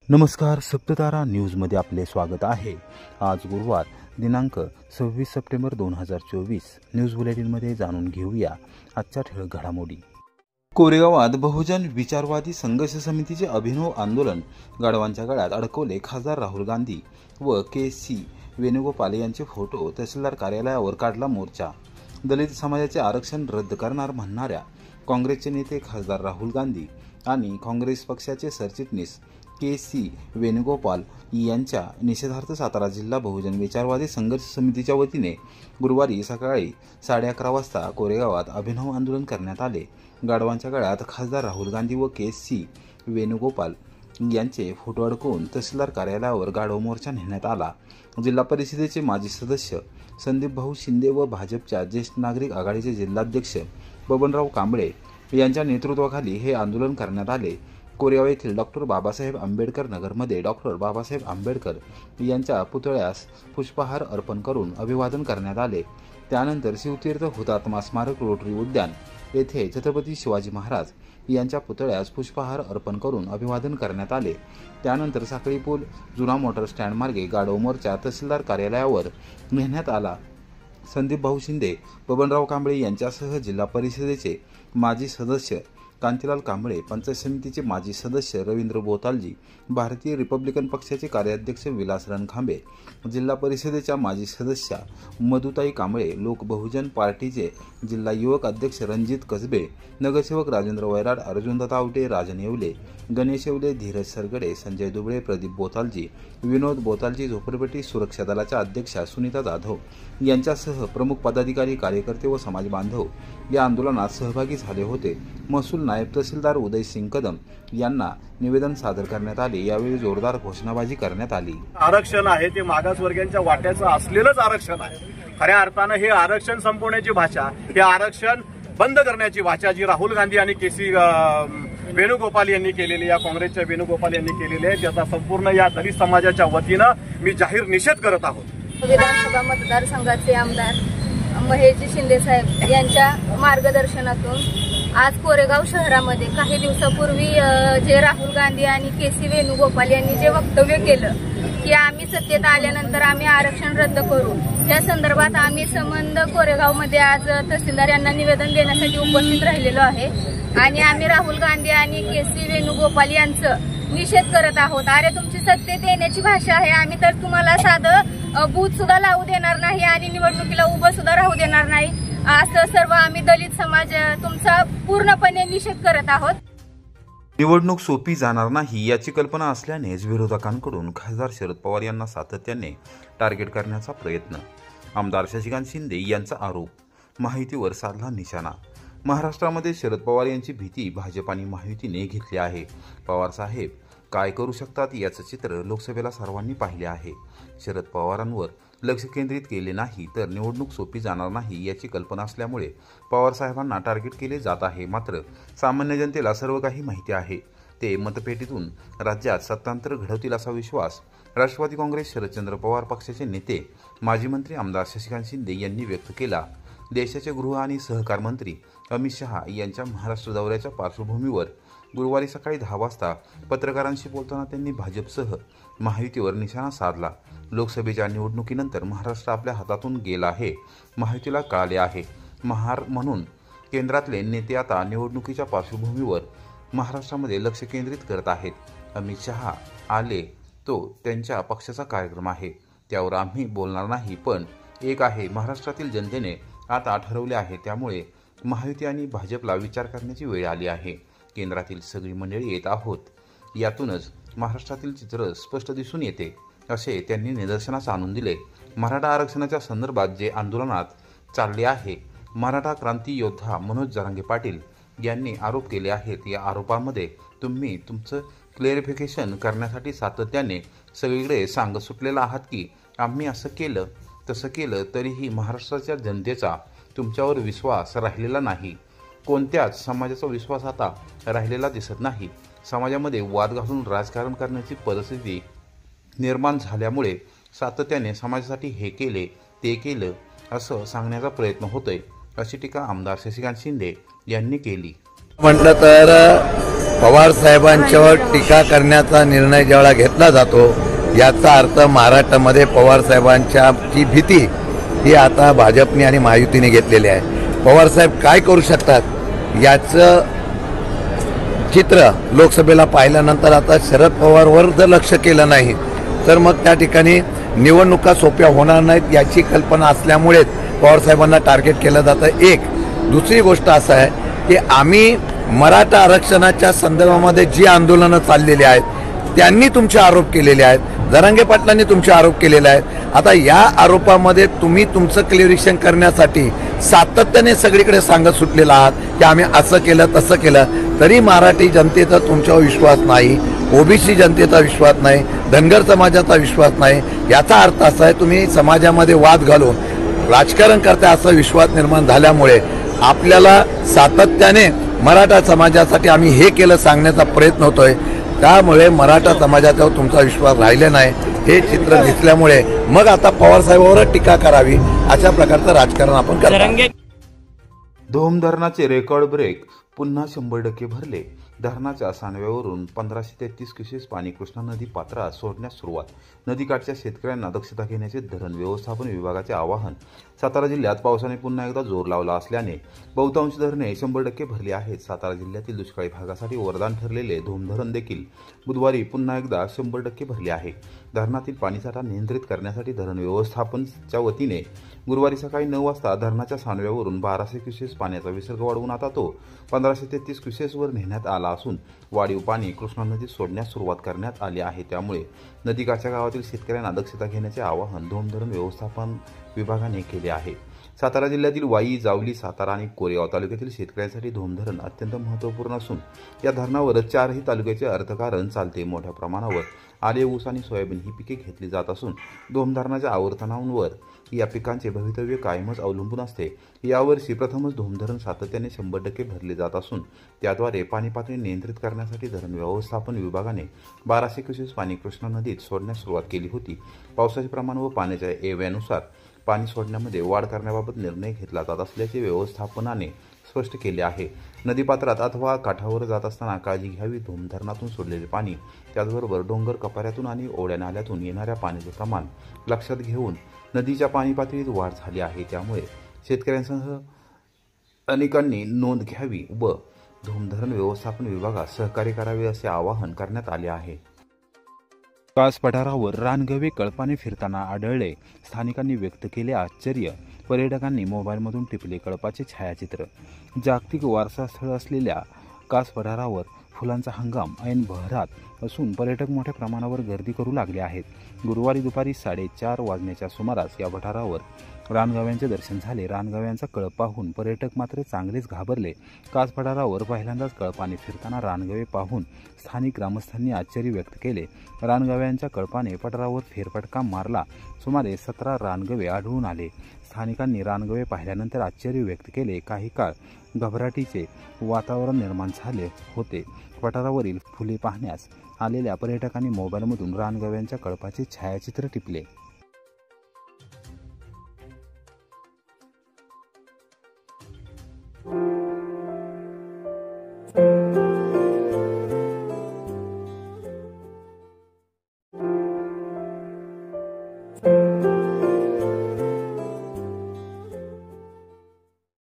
नमस्कार, सप्ततारा न्यूजमध्ये आपले स्वागत आहे। आज गुरुवार दिनांक 26 सप्टेंबर 2024 न्यूज बुलेटिनमध्ये जाणून घेऊया आजच्या ठळक घडामोडी। कोरेगावात बहुजन विचारवादी संघर्ष समितीचे अभिनव आंदोलन, गाढवांच्या गळ्यात अडकवले खासदार राहुल गांधी व के.सी. वेणुगोपाल यांचे फोटो, तहसीलदार कार्यालयावर काढला मोर्चा। दलित समाजाचे आरक्षण रद्द करणार म्हणणाऱ्या काँग्रेसचे नेते खासदार राहुल गांधी आणि काँग्रेस पक्षाचे सरचिटणीस के.सी. वेणुगोपाल यांच्या निषेधार्थ सातारा जिल्हा बहुजन विचारवादी संघर्ष समितीच्या वतीने गुरुवारी सकाळी 11:30 वाजता कोरेगावात अभिनव आंदोलन करण्यात आले। गाढवांच्या गळ्यात खासदार राहुल गांधी व के.सी. वेणुगोपाल यांचे फोटो अडकवून तहसीलदार कार्यालयावर गाढव मोर्चा नेण्यात आला। जिल्हा परिषदेचे माजी सदस्य संदीप भाऊ शिंदे व भाजपच्या ज्येष्ठ नागरिक आघाडीचे जिल्हाध्यक्ष बबनराव कांबळे यांच्या नेतृत्वाखाली हे आंदोलन करण्यात आले। कोरेगाव येथील डॉक्टर बाबासाहेब आंबेडकर नगरमध्ये डॉक्टर बाबासाहेब आंबेडकर यांच्या पुतळ्यास पुष्पहार अर्पण करून अभिवादन करण्यात आले। त्यानंतर शिवतीर्थ हुतात्मा स्मारक रोटरी उद्यान येथे छत्रपती शिवाजी महाराज यांच्या पुतळ्यास पुष्पहार अर्पण करून अभिवादन करण्यात आले। त्यानंतर साखळी पूल जुना मोटर स्टँड मार्गे गाढव मोर्चा तहसीलदार कार्यालयावर नेण्यात आला। संदीप भाऊ शिंदे, बबनराव कांबळे यांच्यासह जिल्हा परिषदेचे माजी सदस्य कांतीलाल कांबळे, पंचायत समितीचे माजी सदस्य रवींद्र बोतालजी, भारतीय रिपब्लिकन पक्षाचे कार्याध्यक्ष विलास रणखांबे, जिल्हा परिषदेच्या माजी सदस्या मधुताई कांबळे, लोक बहुजन पार्टीचे जिल्हा युवक अध्यक्ष रणजित कसबे, नगरसेवक राजेंद्र वैराड, अर्जुनदादा आवटे, राजन येवले, गणेश येवले, धीरज सरगडे, संजय दुबळे, प्रदीप बोतालजी, विनोद बोतालजी, झोपडपट्टी सुरक्षा दलाच्या अध्यक्षा सुनीता जाधव यांच्यासह प्रमुख पदाधिकारी, कार्यकर्ते व समाज बांधव या आंदोलनात सहभागी झाले होते। महसूल नायब तहसीलदार उदय सिंग कदम यांना निवेदन सादर करण्यात आले। यावेळी जोरदार घोषणाबाजी करण्यात आली। आरक्षण आहे ते मागासवर्गीयांच्या वाट्याचं असलेलंच आरक्षण आहे। खऱ्या अर्थानं हे आरक्षण संपवण्याची भाषा, हे आरक्षण बंद करण्याची भाषा जी राहुल गांधी आणि के.सी. वेणुगोपाल यांनी केलेली, या काँग्रेसच्या वेणुगोपाल यांनी केलेली आहे, त्याचा संपूर्ण या दलित समाजाच्या वतीनं मी जाहीर निषेध करत आहोत। विधानसभा मतदारसंघाचे आमदार महेशजी शिंदे साहेब यांच्या मार्गदर्शनातून आज कोरेगाव शहरामध्ये काही दिवसापूर्वी जे राहुल गांधी आणि के.सी. वेणुगोपाल यांनी जे वक्तव्य केलं की आम्ही सत्तेत आल्यानंतर आम्ही आरक्षण रद्द करू, त्या संदर्भात आम्ही संबंध कोरेगावमध्ये आज तहसीलदार यांना निवेदन देण्यासाठी उपस्थित राहिलेलो आहे आणि आम्ही राहुल गांधी आणि के.सी. वेणुगोपाल यांचं निषेध करत आहोत। अरे तुमची सत्तेत येण्याची भाषा आहे, आम्ही तर तुम्हाला साधं बूथ सुद्धा लावू देणार नाही आणि निवडणुकीला उभं सुद्धा राहू देणार नाही, असं सर्व आम्ही दलित समाज तुमचा पूर्णपणे निषेध करत आहोत। निवडणूक सोपी जाणार नाही याची कल्पना असल्यानेच विरोधकांकडून खासदार शरद पवार यांना सातत्याने टार्गेट करण्याचा प्रयत्न। आमदार शशिकांत शिंदे यांचा आरोप, महायुतीवर साधला निशाणा। महाराष्ट्रामध्ये शरद पवार यांची भीती भाजप आणि महायुतीने घेतली आहे। पवार साहेब काय करू शकतात याचं चित्र लोकसभेला सर्वांनी पाहिले आहे। शरद पवारांवर लक्ष केंद्रित केले नाही तर निवडणूक सोपी जाणार नाही याची कल्पना असल्यामुळे पवार साहेबांना टार्गेट केले जात आहे। मात्र सामान्य जनतेला सर्व काही माहिती आहे। ते मतपेटीतून राज्यात सत्तांतर घडवतील असा विश्वास राष्ट्रवादी काँग्रेस शरदचंद्र पवार पक्षाचे नेते माजी मंत्री आमदार शशिकांत शिंदे यांनी व्यक्त केला। देशाचे गृह आणि सहकार मंत्री अमित शहा यांच्या महाराष्ट्र दौऱ्याच्या पार्श्वभूमीवर गुरुवारी सकाळी 10 वाजता पत्रकारांशी बोलताना त्यांनी भाजपसह महायुतीवर निशाणा साधला। लोकसभेच्या निवडणुकीनंतर महाराष्ट्र आपल्या हातातून गेला आहे, महायुतीला कळाले आहे। महार म्हणून केंद्रातले नेते आता निवडणुकीच्या पार्श्वभूमीवर महाराष्ट्रामध्ये लक्ष केंद्रित करत आहेत। अमित शहा आले तो त्यांच्या पक्षाचा कार्यक्रम आहे, त्यावर आम्ही बोलणार नाही, पण एक आहे, महाराष्ट्रातील जनतेने आता ठरवले आहे, त्यामुळे महायुती आणि भाजपला विचार करण्याची वेळ आली आहे। केंद्रातील सगळी मंडळी येत आहोत, यातूनच महाराष्ट्रातील चित्र स्पष्ट दिसून येते, असे त्यांनी निदर्शनास आणून दिले। मराठा आरक्षणाच्या संदर्भात जे आंदोलनात चालले आहे, मराठा क्रांती योद्धा मनोज जरांगे पाटील यांनी आरोप केले आहेत। या आरोपांमध्ये तुम्ही तुमचं क्लेरिफिकेशन करण्यासाठी सातत्याने सगळीकडे सांगत सुटलेला आहात की आम्ही असं केलं तसं केलं, तरीही महाराष्ट्राच्या जनतेचा तुमच्यावर विश्वास राहिलेला नाही। कोणत्याच समाजाचा विश्वास आता राहिलेला दिसत नाही। समाजामध्ये वाद घालून राजकारण करण्याची परिस्थिती निर्माण झाल्यामुळे सातत्याने समाजासाठी हे केले ते केलं असं सांगण्याचा प्रयत्न होतोय, अशी टीका आमदार शशिकांत शिंदे यांनी केली। म्हटलं तर पवार साहेबांच्यावर टीका करण्याचा निर्णय ज्यावेळेला घेतला जातो याचा अर्थ महाराष्ट्रामध्ये पवार साहेबांची भीती ही आता भाजपने आणि महायुतीने घेतलेली आहे। पवार साहेब काय करू शकतात याचं चित्र लोकसभेला पाहिल्यानंतर आता शरद पवारवर जर लक्ष केलं नाही तर मग त्या ठिकाणी निवडणुका सोप्या होणार नाहीत याची कल्पना असल्यामुळेच पवार साहेबांना टार्गेट केलं जातं। एक दुसरी गोष्ट असं आहे की आम्ही मराठा आरक्षणाच्या संदर्भामध्ये जी आंदोलनं चाललेली आहेत त्यांनी तुमचे आरोप केलेले आहेत, जरांगे पाटलांनी तुमचे आरोप केलेले आहेत। आता या आरोपामध्ये तुम्ही तुमचं क्लिअरिशन करण्यासाठी सातत्याने सगळीकडे सांगत सुटलेला आहात की आम्ही असं केलं तसं केलं, तरी मराठी जनतेचा तुमच्यावर विश्वास नाही, ओबीसी जनतेचा विश्वास नाही, धनगर समाजाचा विश्वास नाही। याचा अर्थ असा आहे तुम्ही समाजामध्ये वाद घालून राजकारण करता असा विश्वास निर्माण झाल्यामुळे आपल्याला सातत्याने मराठा समाजासाठी आम्ही हे केलं सांगण्याचा प्रयत्न होतोय, त्यामुळे मराठा समाजाच्यावर तुमचा विश्वास राहिला नाही हे चित्र दिसल्यामुळे मग आता पवार साहेबांवर टीका करावी अशा प्रकारचं राजकारण आपण करतो। धोम धरणाचे रेकॉर्ड ब्रेक पुन्हा 100% भरले। धरणाच्या सांडव्यावरून 1533 क्युसेस पाणी कृष्णा नदी पात्रात सोडण्यास सुरुवात। नदीकाठच्या शेतकऱ्यांना दक्षता घेण्याचे धरण व्यवस्थापन विभागाचे आवाहन। सातारा जिल्ह्यात पावसाने पुन्हा एकदा जोर लावला असल्याने बहुतांश धरणे 100% भरली आहेत। सातारा जिल्ह्यातील दुष्काळी भागासाठी वरदान ठरलेले धोम धरण देखील बुधवारी पुन्हा एकदा 100% भरले आहे। धरणातील पाणीसाठा नियंत्रित करण्यासाठी धरण व्यवस्थापनच्या वतीने गुरुवारी सकाळी 9 वाजता धरणाच्या सांडव्यावरून 1200 क्युसेस पाण्याचा विसर्ग वाढवून आता तो 1533 क्युसेसवर नेण्यात आला असून वाढीव पाणी कृष्णा नदीत सोडण्यास सुरुवात करण्यात आली आहे। त्यामुळे नदीकाठच्या गावातील शेतकऱ्यांना दक्षता घेण्याचे आवाहन धोम धरण व्यवस्थापन विभागाने केले आहे। सातारा जिल्ह्यातील वाई, जावली, सातारा आणि कोरेगाव तालुक्यातील शेतकऱ्यांसाठी धोम धरण अत्यंत महत्त्वपूर्ण असून या धरणावर 4ही तालुक्याचे अर्थकारण चालते। मोठ्या प्रमाणावर आले, ऊस आणि सोयाबीन ही पिके घेतली जात असून धोम धरणाच्या आवर्तनांवर या पिकांचे भवितव्य कायमच अवलंबून असते। यावर्षी प्रथमच धोम धरण सातत्याने 100% भरले जात असून त्याद्वारे पाणी पातळी नियंत्रित करण्यासाठी धरण व्यवस्थापन विभागाने 1200 क्युसेस पाणी कृष्णा नदीत सोडण्यास सुरुवात केली होती। पावसाचे प्रमाण व पाण्याच्या एव्यानुसार पाणी सोडण्यामध्ये वाढ करण्याबाबत निर्णय घेतला जात असल्याचे व्यवस्थापनाने स्पष्ट केले आहे। नदीपात्रात अथवा काठावर जात असताना काळजी घ्यावी। धोम धरणातून सोडलेले पाणी त्याचबरोबर डोंगर कपाऱ्यातून आणि ओढ्या नाल्यातून येणाऱ्या पाण्याचे प्रमाण लक्षात घेऊन नदीच्या पाणी पातळीत वाढ झाली आहे, त्यामुळे शेतकऱ्यांसह अनेकांनी नोंद घ्यावी व धोम धरण व्यवस्थापन विभागास सहकार्य करावे असे आवाहन करण्यात आले आहे। कास पठारावर रानगवे कळपाने फिरताना आढळले, स्थानिकांनी व्यक्त केले आश्चर्य। पर्यटकांनी मोबाईलमधून टिपले कळपाचे छायाचित्र। जागतिक वारसा स्थळ असलेल्या कास पठारावर फुलांचा हंगाम ऐन बहरात असून पर्यटक मोठ्या प्रमाणावर गर्दी करू लागले आहेत। गुरुवारी दुपारी 4:30 वाजण्याच्या सुमारास या पठारावर रानगव्यांचे दर्शन झाले। रानगव्यांचा कळप पाहून पर्यटक मात्र चांगलेच घाबरले। कास पठारावर पहिल्यांदाच कळपाने फिरताना रानगवे पाहून स्थानिक ग्रामस्थांनी आश्चर्य व्यक्त केले। रानगव्यांच्या कळपाने पठारावर फेरफटका मारला। सुमारे 17 रानगवे आढळून आले। स्थानिकांनी रानगवे पाहिल्यानंतर आश्चर्य व्यक्त केले। काही काळ घबराटीचे वातावरण निर्माण झाले होते। पठारावरील फुले पाहण्यास आलेल्या पर्यटकांनी मोबाईलमधून रानगव्यांच्या कळपाचे छायाचित्र टिपले।